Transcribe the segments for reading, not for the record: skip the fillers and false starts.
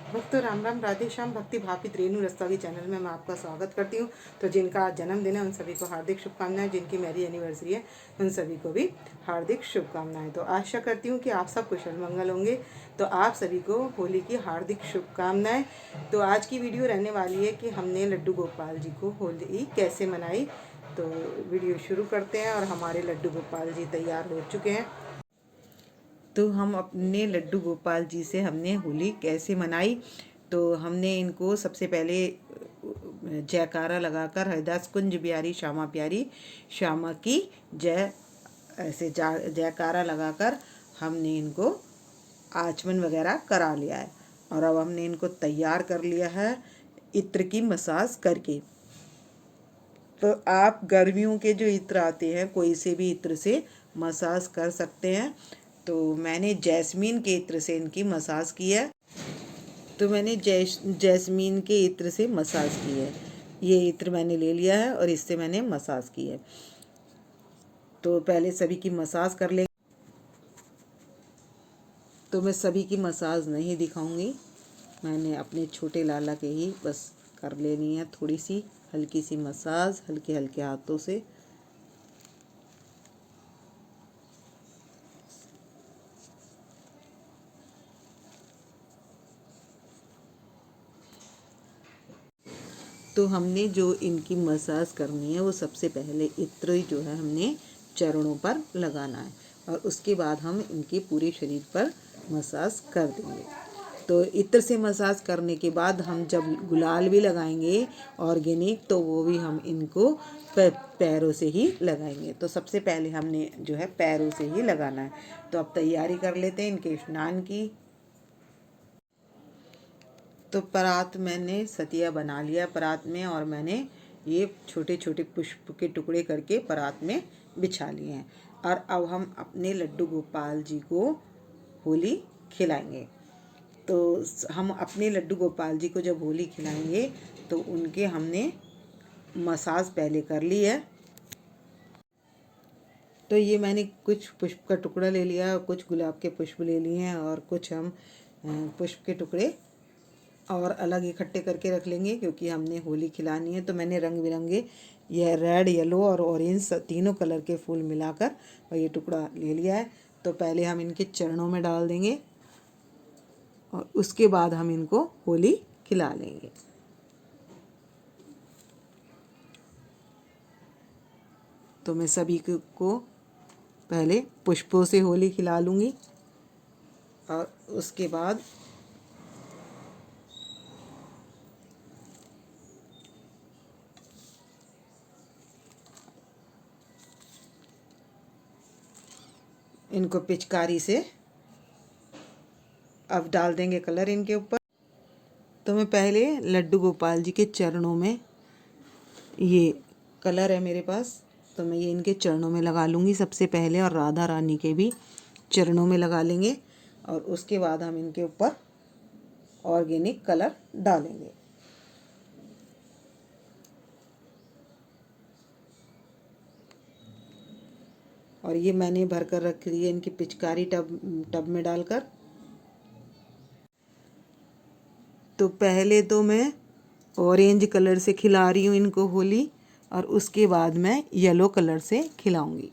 भक्तों राम राम, राधे श्याम। भक्ति भापित रेणु रस्तोगी चैनल में मैं आपका स्वागत करती हूँ। तो जिनका आज जन्मदिन है उन सभी को हार्दिक शुभकामनाएं, जिनकी मेरी एनिवर्सरी है उन सभी को भी हार्दिक शुभकामनाएं। तो आशा करती हूँ कि आप सब कुशल मंगल होंगे। तो आप सभी को होली की हार्दिक शुभकामनाएं। तो आज की वीडियो रहने वाली है कि हमने लड्डू गोपाल जी को होली कैसे मनाई। तो वीडियो शुरू करते हैं। और हमारे लड्डू गोपाल जी तैयार हो चुके हैं। तो हम अपने लड्डू गोपाल जी से हमने होली कैसे मनाई। तो हमने इनको सबसे पहले जयकारा लगाकर हरिदास कुंज बिहारी श्यामा प्यारी श्यामा की जय ऐसे जयकारा लगाकर हमने इनको आचमन वगैरह करा लिया है। और अब हमने इनको तैयार कर लिया है इत्र की मसाज करके। तो आप गर्मियों के जो इत्र आते हैं कोई से भी इत्र से मसाज कर सकते हैं। तो मैंने जैस्मीन के इत्र से इनकी मसाज की है। तो मैंने जैस्मीन के इत्र से मसाज की है। ये इत्र मैंने ले लिया है और इससे मैंने मसाज की है। तो पहले सभी की मसाज कर लेंगे। तो मैं सभी की मसाज नहीं दिखाऊंगी, मैंने अपने छोटे लाला के ही बस कर लेनी है। थोड़ी सी हल्की सी मसाज हल्के हल्के हाथों से। तो हमने जो इनकी मसाज करनी है वो सबसे पहले इत्र जो है हमने चरणों पर लगाना है और उसके बाद हम इनके पूरे शरीर पर मसाज कर देंगे। तो इत्र से मसाज करने के बाद हम जब गुलाल भी लगाएंगे ऑर्गेनिक, तो वो भी हम इनको पैरों से ही लगाएंगे। तो सबसे पहले हमने जो है पैरों से ही लगाना है। तो अब तैयारी कर लेते हैं इनके स्नान की। तो परात मैंने सतिया बना लिया परात में, और मैंने ये छोटे छोटे पुष्प के टुकड़े करके परात में बिछा लिए हैं। और अब हम अपने लड्डू गोपाल जी को होली खिलाएंगे। तो हम अपने लड्डू गोपाल जी को जब होली खिलाएंगे तो उनके हमने मसाज पहले कर ली है। तो ये मैंने कुछ पुष्प का टुकड़ा ले लिया, कुछ गुलाब के पुष्प ले लिए हैं और कुछ हम पुष्प के टुकड़े और अलग इकट्ठे करके रख लेंगे, क्योंकि हमने होली खिलानी है। तो मैंने रंग बिरंगे यह रेड, येलो और ऑरेंज तीनों कलर के फूल मिलाकर और ये टुकड़ा ले लिया है। तो पहले हम इनके चरणों में डाल देंगे और उसके बाद हम इनको होली खिला लेंगे। तो मैं सभी को पहले पुष्पों से होली खिला लूँगी और उसके बाद इनको पिचकारी से अब डाल देंगे कलर इनके ऊपर। तो मैं पहले लड्डू गोपाल जी के चरणों में, ये कलर है मेरे पास, तो मैं ये इनके चरणों में लगा लूँगी सबसे पहले, और राधा रानी के भी चरणों में लगा लेंगे। और उसके बाद हम इनके ऊपर ऑर्गेनिक कलर डालेंगे। और ये मैंने भर कर रख ली है इनकी पिचकारी टब में डालकर। तो पहले तो मैं ऑरेंज कलर से खिला रही हूँ इनको होली, और उसके बाद मैं येलो कलर से खिलाऊंगी।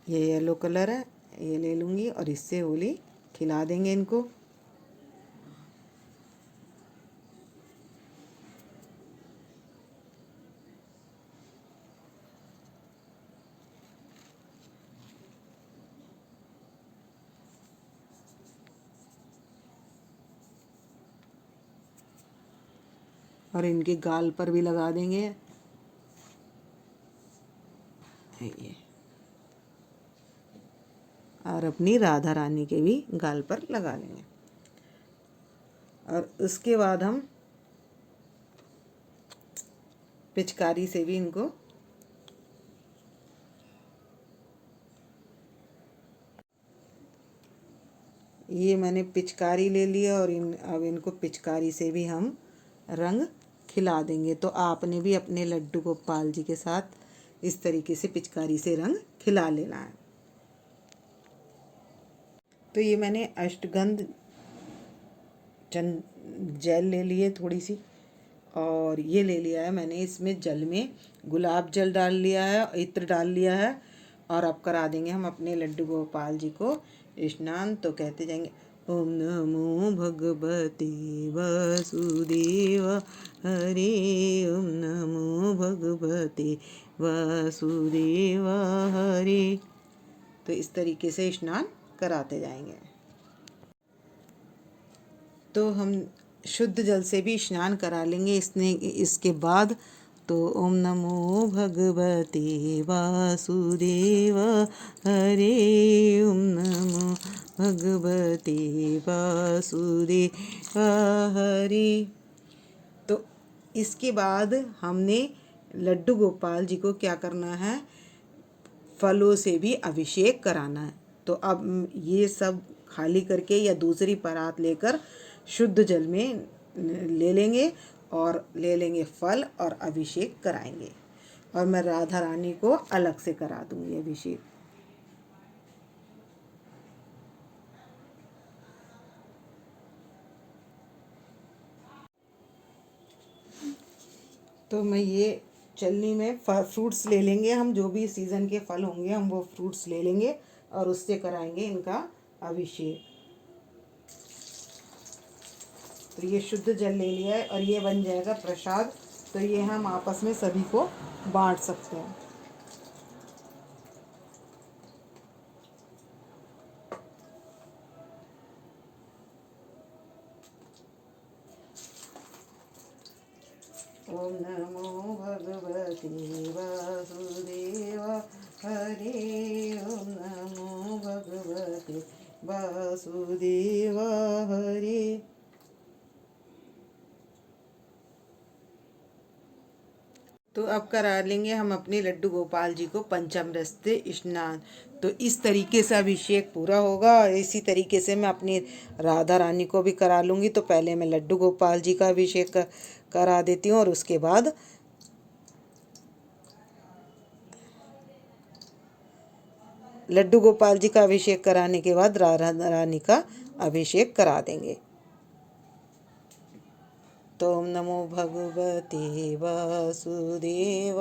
ये येलो कलर है, ये ले लूँगी और इससे होली खिला देंगे इनको। और इनके गाल पर भी लगा देंगे ये, और अपनी राधा रानी के भी गाल पर लगा लेंगे। और उसके बाद हम पिचकारी से भी इनको ये मैंने पिचकारी ले लिया और अब इनको पिचकारी से भी हम रंग खिला देंगे। तो आपने भी अपने लड्डू गोपाल जी के साथ इस तरीके से पिचकारी से रंग खिला लेना है। तो ये मैंने अष्टगंध जेल ले ली है थोड़ी सी, और ये ले लिया है मैंने इसमें जल में गुलाब जल डाल लिया है, इत्र डाल लिया है। और अब करा देंगे हम अपने लड्डू गोपाल जी को स्नान। तो कहते जाएंगे ओम नमो भगवते वासुदेव हरे, ओम नमो भगवते वासुदेव हरे। तो इस तरीके से स्नान कराते जाएंगे। तो हम शुद्ध जल से भी स्नान करा लेंगे इसके बाद। तो ओम नमो भगवते वासुदेव हरे, ओम नमो भगवते वासुदेव हरे। तो इसके बाद हमने लड्डू गोपाल जी को क्या करना है, फलों से भी अभिषेक कराना है। तो अब ये सब खाली करके या दूसरी परात लेकर शुद्ध जल में ले लेंगे और ले लेंगे फल और अभिषेक कराएंगे। और मैं राधा रानी को अलग से करा दूंगी अभिषेक। तो मैं ये चलनी में फ्रूट्स ले लेंगे, हम जो भी सीज़न के फल होंगे हम वो फ्रूट्स ले लेंगे और उससे कराएंगे इनका अभिषेक। तो ये शुद्ध जल ले लिया है और ये बन जाएगा प्रसाद। तो ये हम आपस में सभी को बांट सकते हैं। ओम नमो भगवते वासुदेव हरे, ओम नमो भगवते वासुदेव हरे। तो अब करा लेंगे हम अपने लड्डू गोपाल जी को पंचामृत से स्नान। तो इस तरीके से अभिषेक पूरा होगा और इसी तरीके से मैं अपनी राधा रानी को भी करा लूँगी। तो पहले मैं लड्डू गोपाल जी का अभिषेक करा देती हूँ और उसके बाद लड्डू गोपाल जी का अभिषेक कराने के बाद राधा रानी का अभिषेक करा देंगे। तो ओम नमो भगवते वासुदेव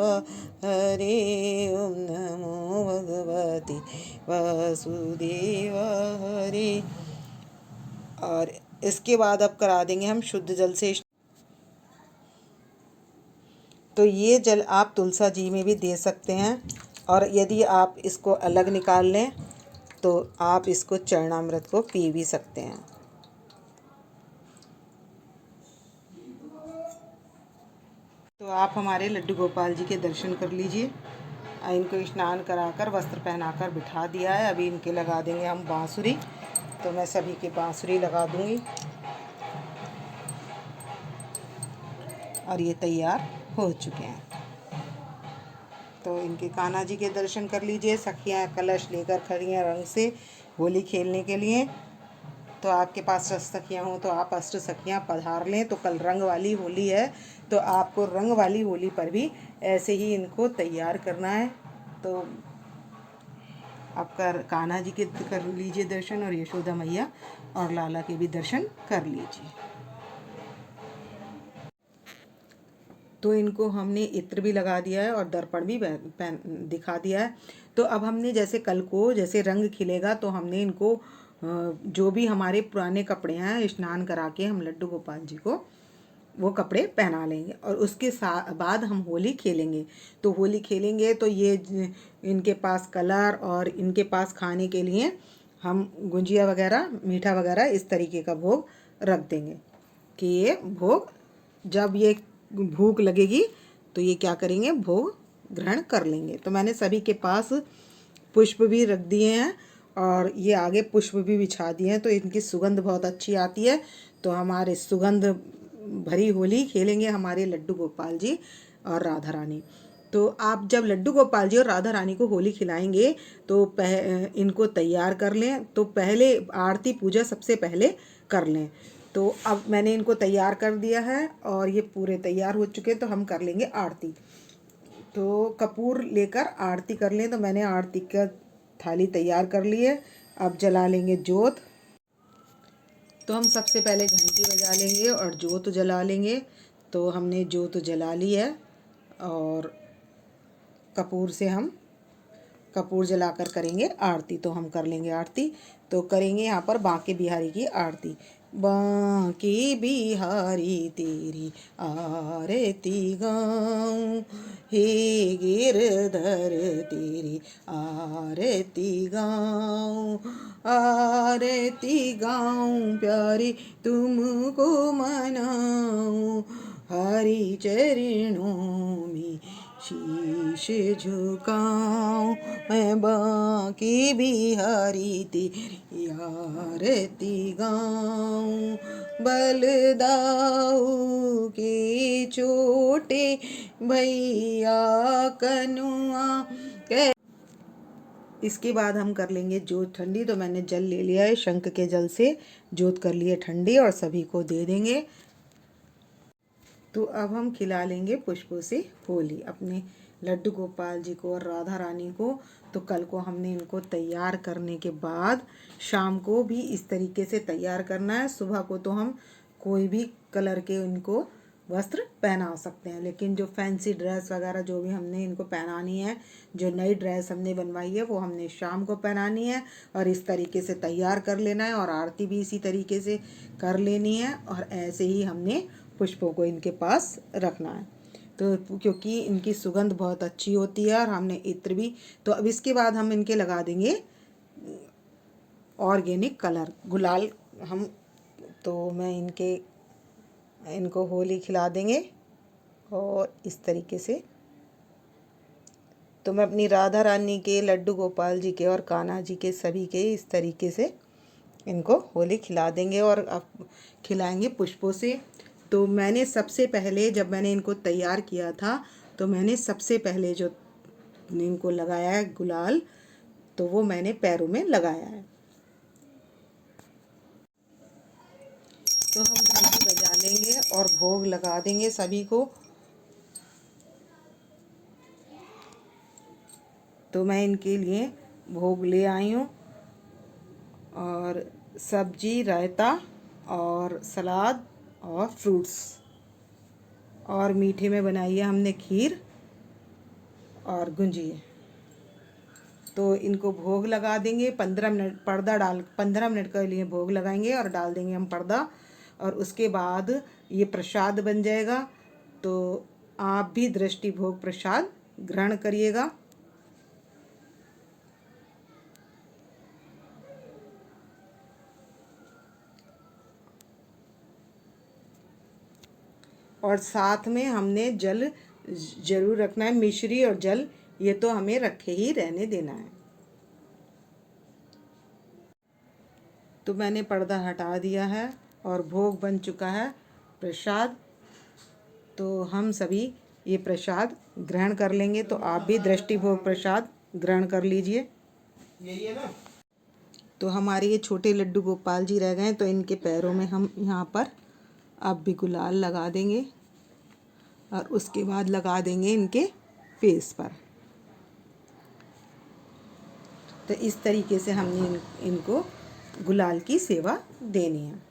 हरे, ओम नमो भगवते वासुदेव हरे। और इसके बाद अब करा देंगे हम शुद्ध जल से। तो ये जल आप तुलसा जी में भी दे सकते हैं, और यदि आप इसको अलग निकाल लें तो आप इसको चरणामृत को पी भी सकते हैं। तो आप हमारे लड्डू गोपाल जी के दर्शन कर लीजिए। इनको स्नान कराकर वस्त्र पहनाकर बिठा दिया है। अभी इनके लगा देंगे हम बांसुरी। तो मैं सभी के बांसुरी लगा दूंगी और ये तैयार हो चुके हैं। तो इनके कान्हा जी के दर्शन कर लीजिए। सखियाँ कलश लेकर खड़ी हैं रंग से होली खेलने के लिए। तो आपके पास सखियाँ हों तो आप अष्ट सखियाँ पधार लें। तो कल रंग वाली होली है, तो आपको रंग वाली होली पर भी ऐसे ही इनको तैयार करना है। तो आप कान्हा जी के कर लीजिए दर्शन और यशोदा मैया और लाला के भी दर्शन कर लीजिए। तो इनको हमने इत्र भी लगा दिया है और दर्पण भी दिखा दिया है। तो अब हमने जैसे कल को जैसे रंग खिलेगा तो हमने इनको जो भी हमारे पुराने कपड़े हैं स्नान करा के हम लड्डू गोपाल जी को वो कपड़े पहना लेंगे और उसके बाद हम होली खेलेंगे। तो होली खेलेंगे तो ये इनके पास कलर और इनके पास खाने के लिए हम गुंजिया वगैरह मीठा वगैरह इस तरीके का भोग रख देंगे कि ये भोग जब ये भूख लगेगी तो ये क्या करेंगे, भोग ग्रहण कर लेंगे। तो मैंने सभी के पास पुष्प भी रख दिए हैं और ये आगे पुष्प भी बिछा दिए हैं। तो इनकी सुगंध बहुत अच्छी आती है। तो हमारे सुगंध भरी होली खेलेंगे हमारे लड्डू गोपाल जी और राधा रानी। तो आप जब लड्डू गोपाल जी और राधा रानी को होली खिलाएंगे तो इनको तैयार कर लें। तो पहले आरती पूजा सबसे पहले कर लें। तो अब मैंने इनको तैयार कर दिया है और ये पूरे तैयार हो चुके हैं। तो हम कर लेंगे आरती। तो कपूर लेकर आरती कर लें। तो मैंने आरती का थाली तैयार कर ली है अब जला लेंगे जोत। तो हम सबसे पहले घंटी बजा लेंगे और जोत जला लेंगे। तो हमने जोत जला ली है और कपूर से हम कपूर जलाकर करेंगे आरती। तो हम कर लेंगे आरती। तो करेंगे यहाँ पर बांके बिहारी की आरती। बांके बिहारी तेरी आरती गाऊं, हे गिरधर तेरी आरती गाऊं, आरती गाऊं प्यारे तुमको मनाऊं, हरि चरणों में शीश झुकाऊं, मैं बांके बिहारी तेरी आरती गाऊं, बलदाऊ के छोटे भैया कनुआ। इसके बाद हम कर लेंगे जोत ठंडी। तो मैंने जल ले लिया है, शंख के जल से जोत कर लिए ठंडी और सभी को दे देंगे। तो अब हम खिला लेंगे पुष्पों से होली अपने लड्डू गोपाल जी को और राधा रानी को। तो कल को हमने इनको तैयार करने के बाद शाम को भी इस तरीके से तैयार करना है। सुबह को तो हम कोई भी कलर के इनको वस्त्र पहना सकते हैं, लेकिन जो फैंसी ड्रेस वगैरह जो भी हमने इनको पहनानी है, जो नई ड्रेस हमने बनवाई है वो हमने शाम को पहनानी है और इस तरीके से तैयार कर लेना है और आरती भी इसी तरीके से कर लेनी है। और ऐसे ही हमने पुष्पों को इनके पास रखना है। तो क्योंकि इनकी सुगंध बहुत अच्छी होती है और हमने इत्र भी। तो अब इसके बाद हम इनके लगा देंगे ऑर्गेनिक कलर गुलाल हम। तो मैं इनको होली खिला देंगे और इस तरीके से। तो मैं अपनी राधा रानी के, लड्डू गोपाल जी के और कान्हा जी के सभी के इस तरीके से इनको होली खिला देंगे और अब खिलाएंगे पुष्पों से। तो मैंने सबसे पहले जब मैंने इनको तैयार किया था तो मैंने सबसे पहले जो इनको लगाया है गुलाल, तो वो मैंने पैरों में लगाया है। तो हम घंटी बजा लेंगे और भोग लगा देंगे सभी को। तो मैं इनके लिए भोग ले आई हूँ और सब्जी, रायता और सलाद और फ्रूट्स, और मीठे में बनाई है हमने खीर और गुंजिया। तो इनको भोग लगा देंगे 15 मिनट, पर्दा डाल 15 मिनट के लिए भोग लगाएंगे और डाल देंगे हम पर्दा। और उसके बाद ये प्रसाद बन जाएगा। तो आप भी दृष्टि भोग प्रसाद ग्रहण करिएगा। और साथ में हमने जल जरूर रखना है, मिश्री और जल ये तो हमें रखे ही रहने देना है। तो मैंने पर्दा हटा दिया है और भोग बन चुका है प्रसाद। तो हम सभी ये प्रसाद ग्रहण कर लेंगे। तो आप भी दृष्टि भोग प्रसाद ग्रहण कर लीजिए। यही है ना। तो हमारे ये छोटे लड्डू गोपाल जी रह गए, तो इनके पैरों में हम यहाँ पर अब भी गुलाल लगा देंगे और उसके बाद लगा देंगे इनके फेस पर। तो इस तरीके से हमने इनको गुलाल की सेवा देनी है।